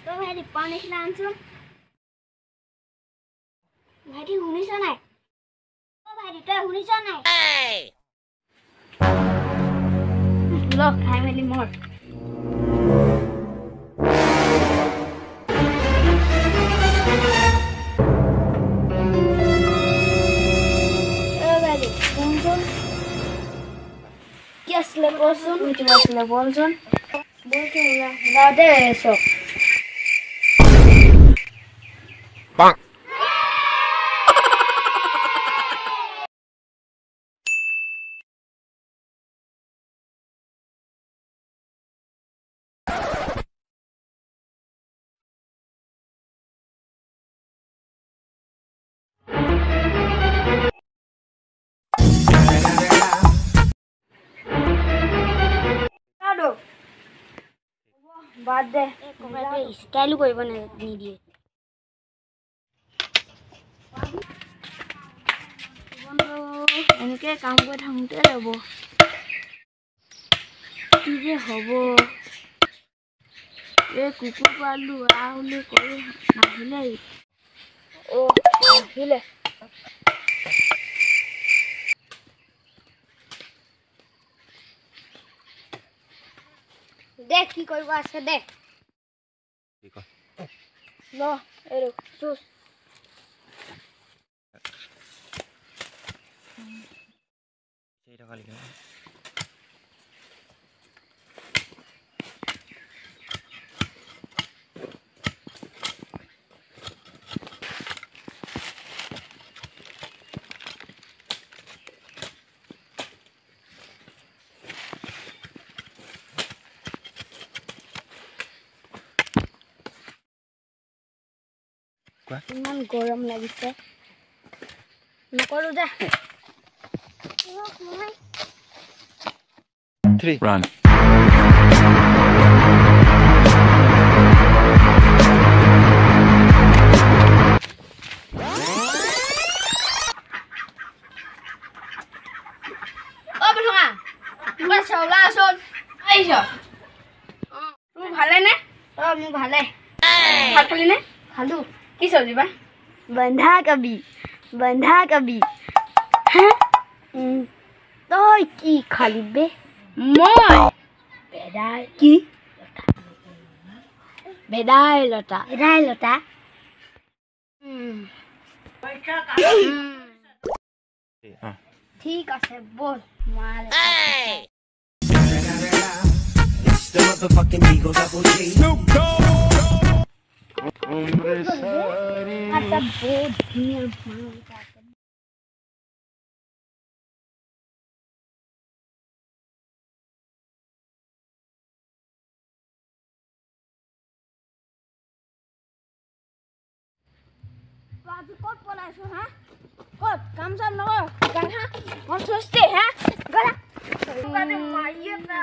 তো ভাইটি পানী খিলা আনছো ভাইটি শুনিছ নাই ও ভাইটি তই শুনিছ নাই লক খাই মেলি মৰ আসলে বলছুন উইটি আসলে বলছুন বলতে না দে সব বাং বাদ দে কোকাকে স্টাইল কৰিব নিদিয়ে এনেকে কাম কৰি থাকোঁতে ল'ব কি যে হ'ব এই কুকুৰ পালোঁ বুলি কৰি নাহিলে আহিলে দেখ কি কৰিব আছে দেখ ল এৰো চুচ সেইটা খালি ইমান গৰম লাগিছে নকৰো দে 3 run বঠঙা মই চলা আছোন আইছ তুমি ভালে নে মোৰ ভালে ভাত খালি নে খালো কি চব্জি বা বন্ধা কবি তই কি খালি বে মই ভেদাইলতা ঠিক আছে বল মালে the motherfucking Eagle Double G. Snoop Dogg. That's a big deal. आज कोट बोलायছো हा कोट काम चाल नको गाठा मन सोचते हा गला तुकाने मारियत ना